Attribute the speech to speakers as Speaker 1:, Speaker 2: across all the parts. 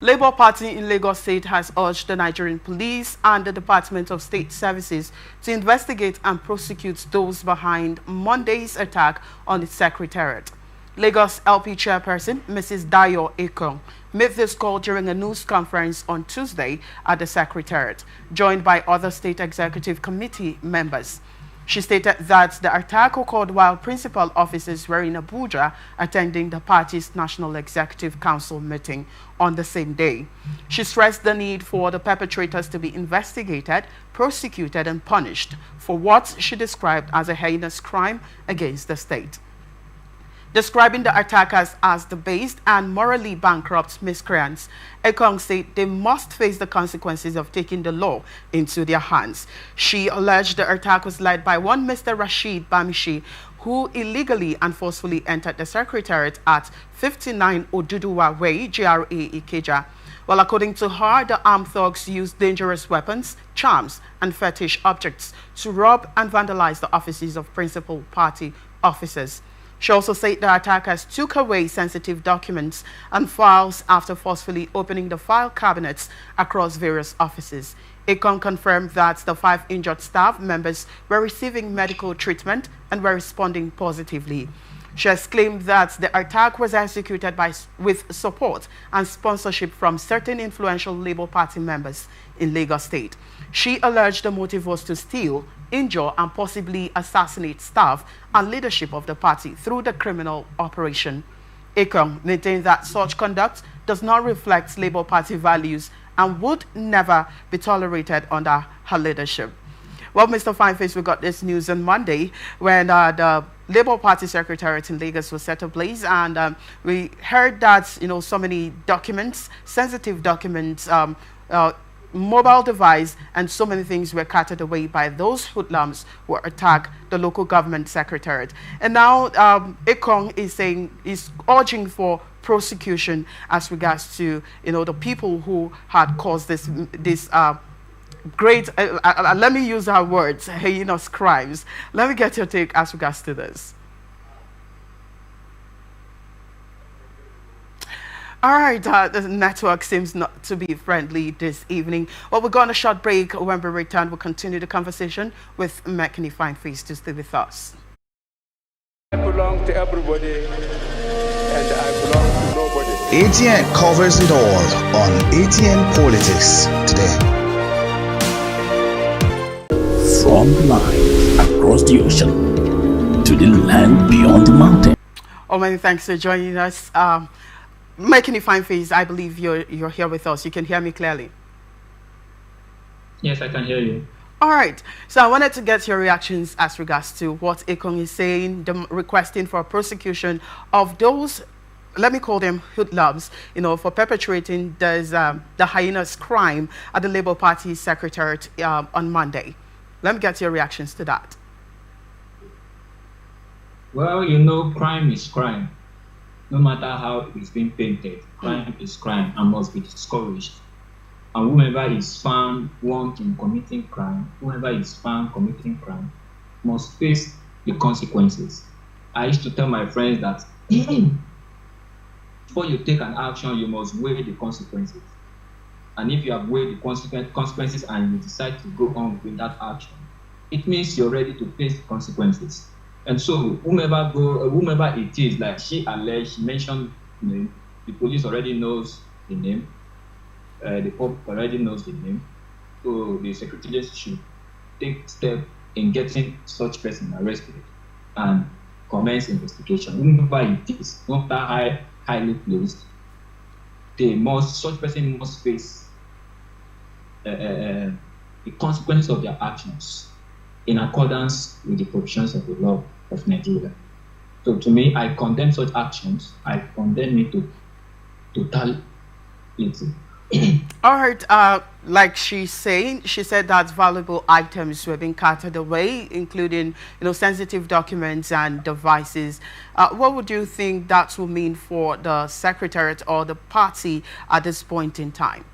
Speaker 1: Labour Party in Lagos State has urged the Nigerian police and the Department of State Services to investigate and prosecute those behind Monday's attack on the secretariat. Lagos LP chairperson Mrs. Dayo Ekong made this call during a news conference on Tuesday at the secretariat, joined by other state executive committee members. She stated that the attack occurred while principal officers were in Abuja attending the party's National Executive Council meeting on the same day. She stressed the need for the perpetrators to be investigated, prosecuted, and punished for what she described as a heinous crime against the state. Describing the attackers as debased and morally bankrupt miscreants, Ekong said they must face the consequences of taking the law into their hands. She alleged the attack was led by one Mr. Rashid Bamishi, who illegally and forcefully entered the secretariat at 59 Oduduwa Way, GRA Ikeja. Well, according to her, the armed thugs used dangerous weapons, charms, and fetish objects to rob and vandalize the offices of principal party officers. She also said the attackers took away sensitive documents and files after forcefully opening the file cabinets across various offices. Ekong confirmed that the 5 injured staff members were receiving medical treatment and were responding positively. She has claimed that the attack was executed with support and sponsorship from certain influential Labour Party members in Lagos State. She alleged the motive was to steal, injure, and possibly assassinate staff and leadership of the party through the criminal operation. Ekong maintained that such conduct does not reflect Labour Party values and would never be tolerated under her leadership. Well, Mr. Fineface, we got this news on Monday when the Labour Party Secretariat in Lagos was set ablaze, and we heard that so many documents, sensitive documents, mobile device, and so many things were carted away by those hoodlums who attacked the local government secretariat. And now Ekong is urging for prosecution as regards to the people who had caused this great, let me use our words, heinous crimes. Let me get your take as regards to this. All right, the network seems not to be friendly this evening. Well, we're going on a short break. When we return, we'll continue the conversation with Mekini Fineface to stay with us.
Speaker 2: I belong to everybody, and I belong to nobody.
Speaker 3: ATN covers it all on ATN Politics today.
Speaker 4: From the line across the ocean to the land beyond the mountain.
Speaker 1: Oh, many thanks for joining us. Mekini Fineface, I believe you're here with us. You can hear me clearly.
Speaker 5: Yes, I can hear you.
Speaker 1: All right. So I wanted to get your reactions as regards to what Ekong is saying, requesting for prosecution of those, let me call them hoodlums, for perpetrating the heinous crime at the Labour Party Secretariat on Monday. Let me get your reactions to that.
Speaker 5: Well, crime is crime. No matter how it's been painted, crime is crime and must be discouraged. And whoever is found wanting committing crime, whoever is found committing crime, must face the consequences. I used to tell my friends that before you take an action, you must weigh the consequences. And if you have weighed the consequences and you decide to go on with that action, it means you're ready to face the consequences. And so whomever it is, like she alleged, she mentioned the name, the police already knows the name, the public already knows the name, so the secretariat should take step in getting such person arrested and commence investigation. Whomever it is, not that highly placed, such person must face the consequences of their actions in accordance with the provisions of the law of Nigeria. So to me, I condemn such actions. I condemn it to totality.
Speaker 1: All right. Like she said that valuable items were being carted away, including sensitive documents and devices. What would you think that will mean for the secretariat or the party at this point in time?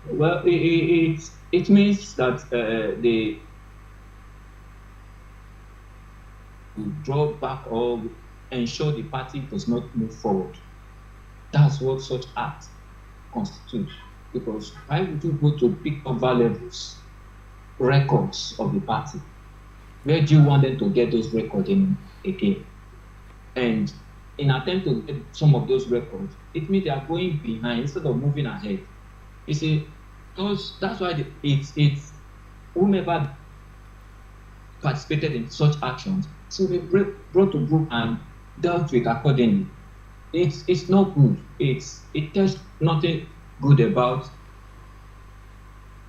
Speaker 5: Well, it means that they will draw back or ensure the party does not move forward. That's what such acts constitute. Because why would you go to pick up valuables, records of the party? Where do you want them to get those records in again? And in attempt to get some of those records, it means they are going behind instead of moving ahead. You see, that's why it's whomever participated in such actions should be brought to book and dealt with accordingly. It's not good. It tells nothing good about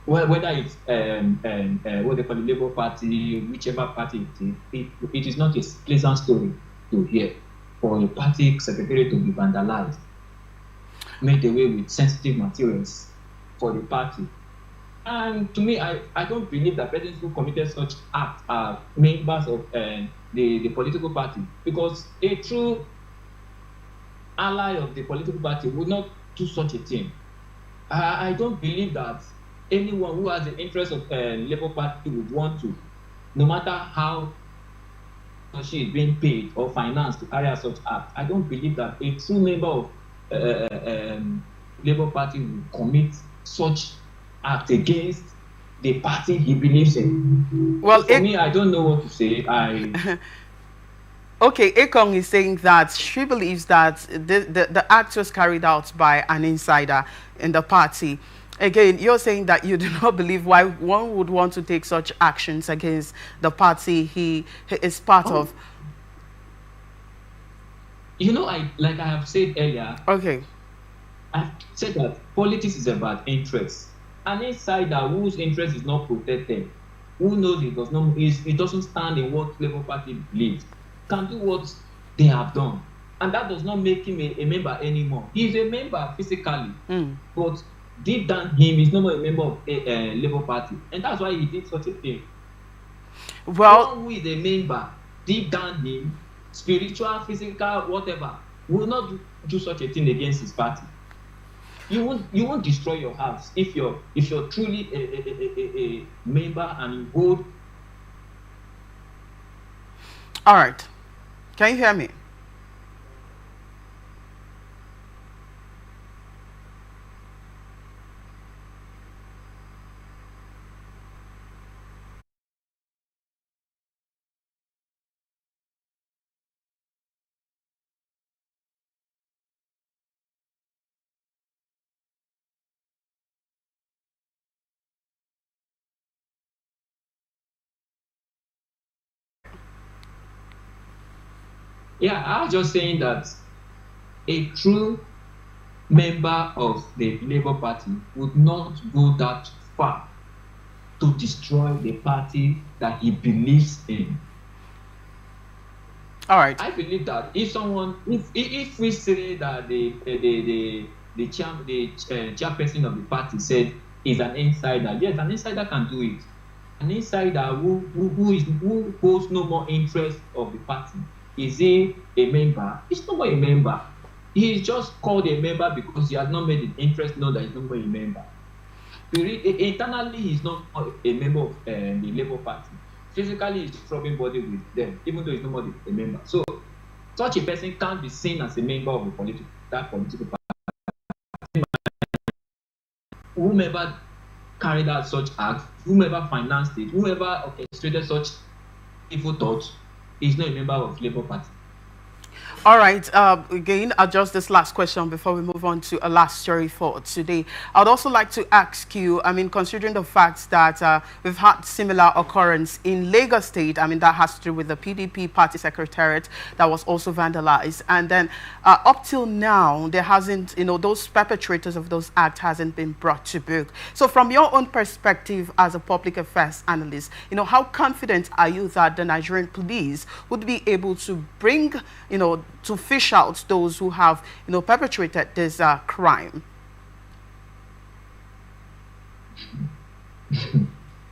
Speaker 5: whether it's what they call the Labour Party, whichever party it is not a pleasant story to hear for a party secretariat to be vandalized, made away with sensitive materials for the party. And to me, I don't believe that persons who committed such acts are members of the political party, because a true ally of the political party would not do such a thing. I don't believe that anyone who has the interest of Labour Party would want to, no matter how she is being paid or financed to carry out such act. I don't believe that a true member of Labour Party will commit such act against the party he believes in. Well, so for me, I don't know what to say.
Speaker 1: Okay, Ekong is saying that she believes that the act was carried out by an insider in the party. Again, you're saying that you do not believe why one would want to take such actions against the party he is part of.
Speaker 5: You know, like I have said earlier.
Speaker 1: Okay.
Speaker 5: I've said that politics is about interest. An insider whose interest is not protected, who knows it doesn't stand in what Labour Party believes, can do what they have done. And that does not make him a member anymore. He is a member physically, but deep down him, he's no more a member of a Labour Party. And that's why he did such a thing.
Speaker 1: Well,
Speaker 5: one who is a member, deep down him, spiritual, physical, whatever, will not do such a thing against his party. You won't destroy your house if you're truly a member and you hold.
Speaker 1: All right. Can you hear me?
Speaker 5: Yeah, I was just saying that a true member of the Labour Party would not go that far to destroy the party that he believes in.
Speaker 1: All right.
Speaker 5: I believe that if we say that the chairperson of the party said is an insider, yes, an insider can do it. An insider who holds no more interest of the party. Is he a member? He's not a member. He's just called a member because he has not made an interest known that he's not a member. Internally, he's not a member of the Labour Party. Physically, he's rubbing body with them, even though he's not a member. So, such a person can't be seen as a member of that political party. Whomever carried out such acts, whomever financed it, whoever orchestrated such evil thoughts, is not a member of Labour Party.
Speaker 1: All right. Again, just this last question before we move on to a last story for today. I'd also like to ask you, considering the fact that we've had similar occurrence in Lagos State, that has to do with the PDP party secretariat that was also vandalized. And then up till now, there hasn't, those perpetrators of those acts hasn't been brought to book. So from your own perspective as a public affairs analyst, how confident are you that the Nigerian police would be able to bring, to fish out those who have, perpetrated this crime?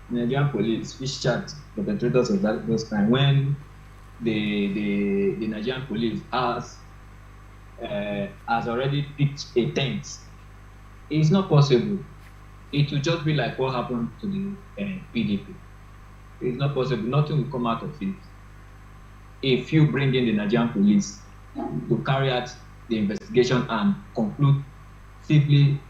Speaker 5: Nigerian police fish out perpetrators of those crime when the Nigerian police has already picked a tent. It's not possible. It will just be like what happened to the PDP. It's not possible. Nothing will come out of it if you bring in the Nigerian police to carry out the investigation and conclusively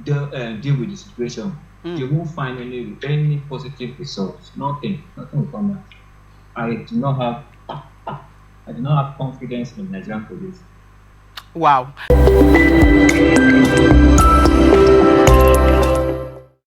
Speaker 5: deal with the situation, they won't find any positive results. Nothing will come out. I do not have confidence in Nigerian police.
Speaker 1: Wow.